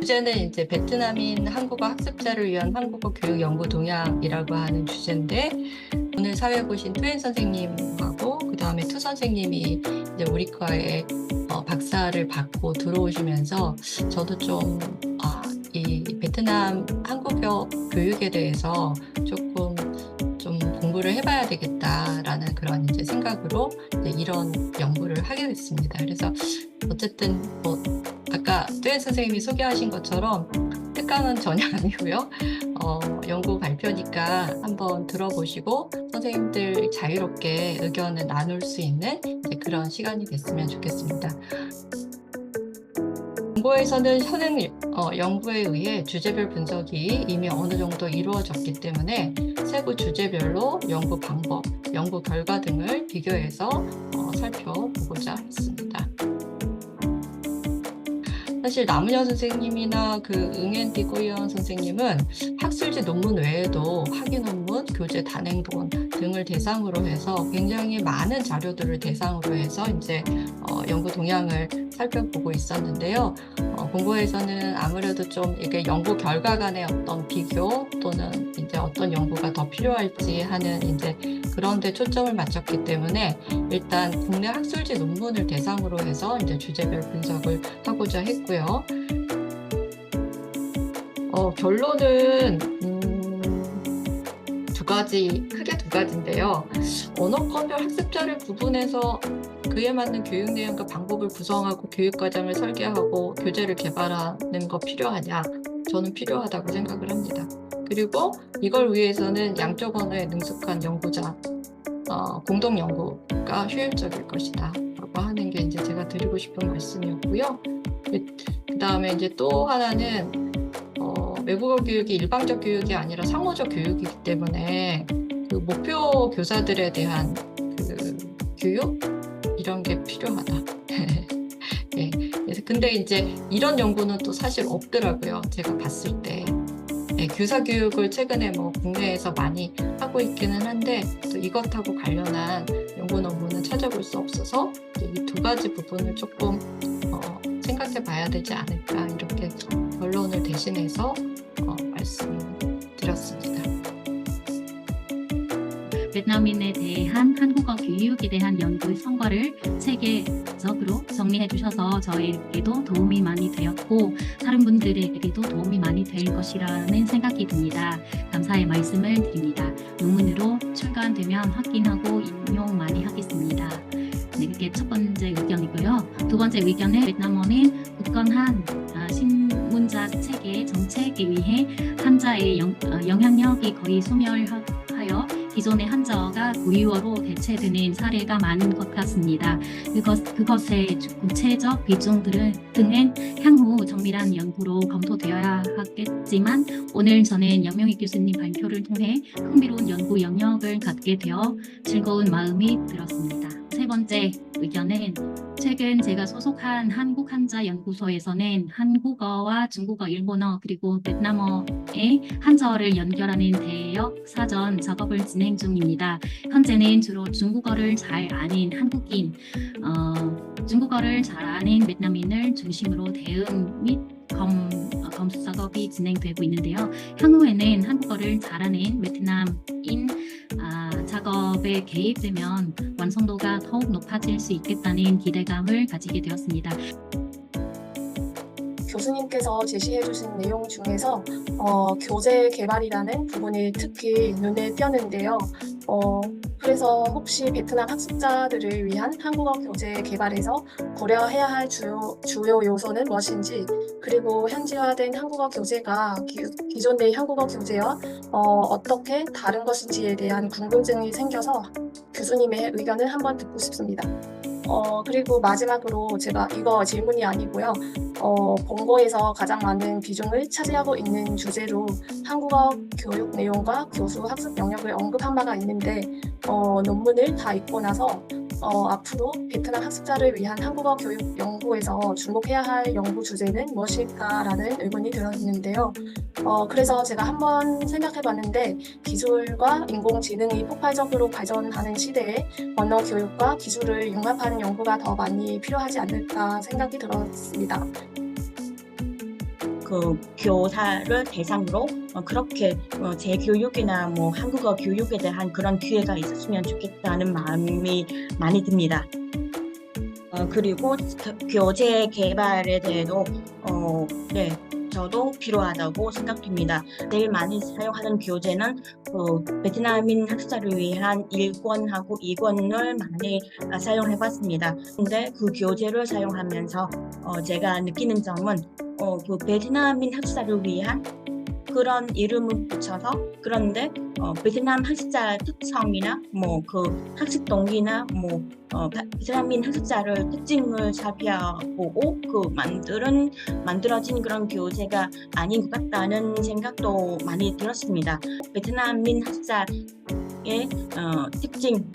주제는 이제 베트남인 한국어 학습자를 위한 한국어 교육 연구 동향이라고 하는 주제인데, 오늘 사회 보신 투엔 선생님하고 그 다음에 투 선생님이 이제 우리 과에 박사를 받고 들어오시면서 저도 이 베트남 한국어 교육에 대해서 조금 좀 공부를 해봐야 되겠다라는 그런 이제 생각으로 이제 이런 연구를 하게 됐습니다. 그래서 어쨌든 아까 투엔 선생님이 소개하신 것처럼 특강은 전혀 아니고요. 연구 발표니까 한번 들어보시고 선생님들 자유롭게 의견을 나눌 수 있는 이제 그런 시간이 됐으면 좋겠습니다. 연구에서는 현행 연구에 의해 주제별 분석이 이미 어느 정도 이루어졌기 때문에 세부 주제별로 연구 방법, 연구 결과 등을 비교해서 살펴보고자 했습니다. 사실 남은여 선생님이나 그 응앤디 꼬이언 선생님은 학술지 논문 외에도 학위 논문, 교재 단행본 등을 대상으로 해서 굉장히 많은 자료들을 대상으로 해서 이제 연구 동향을 살펴보고 있었는데요. 공고에서는 아무래도 좀 이게 연구 결과 간의 어떤 비교 또는 이제 어떤 연구가 더 필요할지 하는 이제 그런 데 초점을 맞췄기 때문에 일단 국내 학술지 논문을 대상으로 해서 이제 주제별 분석을 하고자 했고요. 결론은 크게 두 가지인데요. 언어권별 학습자를 구분해서 그에 맞는 교육 내용과 방법을 구성하고 교육 과정을 설계하고 교재를 개발하는 거 필요하냐? 저는 필요하다고 생각을 합니다. 그리고 이걸 위해서는 양쪽 언어에 능숙한 연구자, 공동 연구가 효율적일 것이다 라고 하는 게 이제 제가 드리고 싶은 말씀이었고요. 그 다음에 이제 또 하나는 외국어 교육이 일방적 교육이 아니라 상호적 교육이기 때문에 그 목표 교사들에 대한 그 교육 이런 게 필요하다. 네. 근데 이제 이런 연구는 또 사실 없더라고요. 제가 봤을 때. 네, 교사 교육을 최근에 국내에서 많이 하고 있기는 한데 또 이것하고 관련한 연구 논문은 찾아볼 수 없어서 이 두 가지 부분을 조금 생각해 봐야 되지 않을까 이렇게 결론을 대신해서 말씀드렸습니다. 베트남인에 대한 한국어 교육에 대한 연구 성과를 체계적으로 정리해 주셔서 저에게도 도움이 많이 되었고 다른 분들에게도 도움이 많이 될 것이라는 생각이 듭니다. 감사의 말씀을 드립니다. 논문으로 출간되면 확인하고 인용 많이 하겠습니다. 네, 그게 첫 번째 의견이고요. 두 번째 의견은 베트남어는 굳건한 신문자 체계 정책에 의해 한자의 영향력이 거의 소멸하여 기존의 한자어가 고유어로 대체되는 사례가 많은 것 같습니다. 그것의 구체적 비중들은 등은 향후 정밀한 연구로 검토되어야 하겠지만 오늘 저는 염영익 교수님 발표를 통해 흥미로운 연구 영역을 갖게 되어 즐거운 마음이 들었습니다. 세 번째 의견은 최근 제가 소속한 한국한자연구소에서는 한국어와 중국어, 일본어 그리고 베트남어의 한자어를 연결하는 대역 사전 작업을 진행 중입니다. 현재는 주로 중국어를 잘 아는 한국인, 중국어를 잘 아는 베트남인을 중심으로 대응 및 검수 작업이 진행되고 있는데요. 향후에는 한국어를 잘하는 베트남인 작업에 개입되면 완성도가 더욱 높아질 수 있겠다는 기대감을 가지게 되었습니다. 교수님께서 제시해 주신 내용 중에서 교재 개발이라는 부분이 특히 눈에 띄었는데요. 그래서 혹시 베트남 학습자들을 위한 한국어 교재 개발에서 고려해야 할 주요 요소는 무엇인지, 그리고 현지화된 한국어 교재가 기존의 한국어 교재와 어떻게 다른 것인지에 대한 궁금증이 생겨서 교수님의 의견을 한번 듣고 싶습니다. 그리고 마지막으로 제가 이거 질문이 아니고요. 본고에서 가장 많은 비중을 차지하고 있는 주제로 한국어 교육 내용과 교수 학습 영역을 언급한 바가 있는데 논문을 다 읽고 나서 앞으로 베트남 학습자를 위한 한국어 교육 연구에서 주목해야 할 연구 주제는 무엇일까라는 의문이 들었는데요. 그래서 제가 한번 생각해봤는데 기술과 인공지능이 폭발적으로 발전하는 시대에 언어 교육과 기술을 융합하는 연구가 더 많이 필요하지 않을까 생각이 들었습니다. 그 교사를 대상으로 그렇게 재교육이나 뭐 한국어 교육에 대한 그런 기회가 있었으면 좋겠다는 마음이 많이 듭니다. 그리고 교재 개발에 대해서 네, 저도 필요하다고 생각됩니다. 제일 많이 사용하는 교재는 베트남인 학습자를 위한 1권하고 2권을 많이 사용해봤습니다. 근데 그 교재를 사용하면서 제가 느끼는 점은 그 베트남인 학습자를 위한 그런 이름을 붙여서 그런데 베트남 학습자 특성이나 뭐 그 학습 동기나 뭐 베트남인 학습자를 특징을 살펴보고 만들어진 그런 교재가 아닌 것 같다는 생각도 많이 들었습니다. 베트남인 학습자의 특징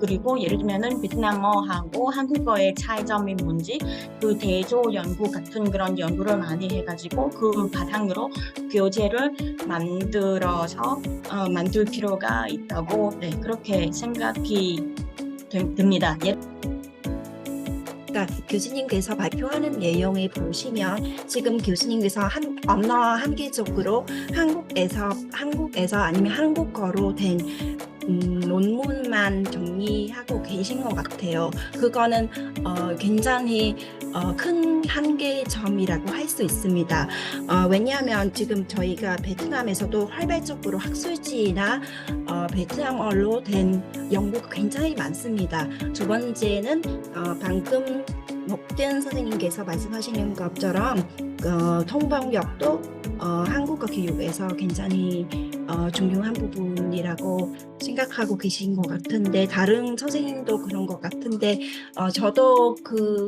그리고 예를 들면은 베트남어하고 한국어의 차이점이 뭔지 그 대조 연구 같은 그런 연구를 많이 해가지고 그 바탕으로 교재를 만들 필요가 있다고 그렇게 생각이 듭니다. 그러니까 교수님께서 발표하는 내용을 보시면 지금 교수님께서 언어 한계적으로 한국에서 아니면 한국어로 된 논문만 정리하고 계신 것 같아요. 그거는 굉장히 큰 한계점이라고 할 수 있습니다. 왜냐하면 지금 저희가 베트남에서도 활발적으로 학술지나 베트남어로 된 연구가 굉장히 많습니다. 두 번째는 방금 목든 선생님께서 말씀하시는 것처럼 통번역도 한국어 교육에서 굉장히 중요한 부분이라고 생각하고 계신 것 같은데 다른 선생님도 그런 것 같은데 저도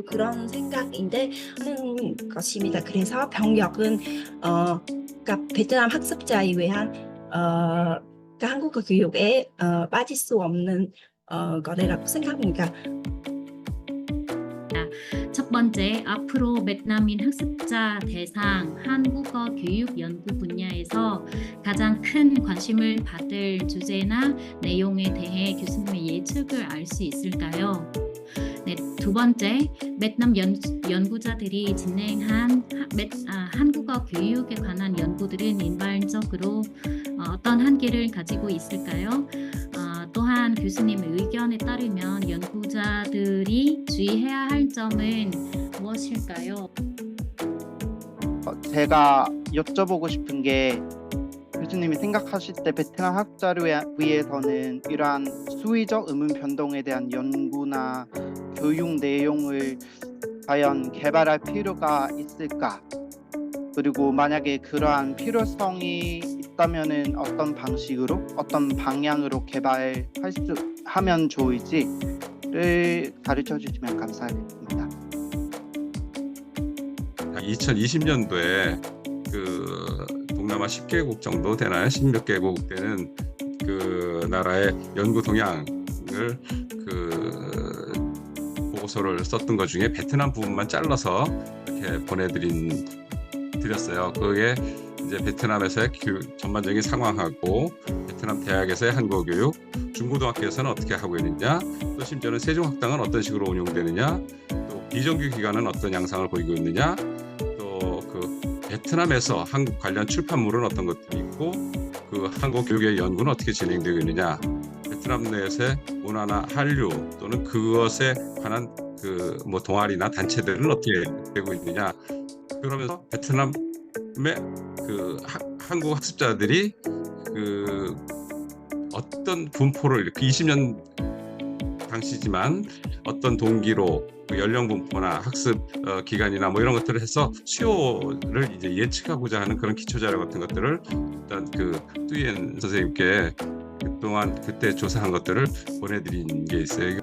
그런 생각인데 하는 것입니다. 그래서 병역은 그러니까 베트남 학습자에 의한 그러니까 한국어 교육에 빠질 수 없는 거라고 생각합니다. 첫 번째, 앞으로 베트남인 학습자 대상 한국어 교육 연구 분야에서 가장 큰 관심을 받을 주제나 내용에 대해 교수님의 예측을 알 수 있을까요? 네, 두 번째, 베트남 연구자들이 진행한 한국어 교육에 관한 연구들은 일반적으로 어떤 한계를 가지고 있을까요? 또한 교수님의 의견에 따르면 연구자들이 주의해야 할 점은 무엇일까요? 제가 여쭤보고 싶은 게 교수님이 생각하실 때 베트남 학자를 위해서는 이러한 수위적 의문 변동에 대한 연구나 교육 내용을 과연 개발할 필요가 있을까? 그리고 만약에 그러한 필요성이 있다면은 어떤 방식으로, 어떤 방향으로 하면 좋을지를 가르쳐 주시면 감사하겠습니다. 2020년도에 그 동남아 10개국 정도 되나요? 10몇 개국 되는 그 나라의 연구 동향을 그 보고서를 썼던 것 중에 베트남 부분만 잘라서 이렇게 드렸어요. 그게 이제 베트남에서의 전반적인 상황하고 베트남 대학에서의 한국어 교육, 중고등학교에서는 어떻게 하고 있느냐, 또 심지어는 세종학당은 어떤 식으로 운용되느냐, 또 비정규 기관은 어떤 양상을 보이고 있느냐, 또 그 베트남에서 한국 관련 출판물은 어떤 것들이 있고 그 한국 교육의 연구는 어떻게 진행되고 있느냐, 베트남 내에서의 문화나 한류 또는 그것에 관한 그 뭐 동아리나 단체들은 어떻게 되고 있느냐, 그러면서 베트남의 그 한국 학습자들이 그 어떤 분포를 이렇게 20년 당시지만 어떤 동기로 그 연령 분포나 학습 기간이나 뭐 이런 것들을 해서 수요를 이제 예측하고자 하는 그런 기초 자료 같은 것들을 일단 그 뚜이엔 선생님께 그때 조사한 것들을 보내드린 게 있어요.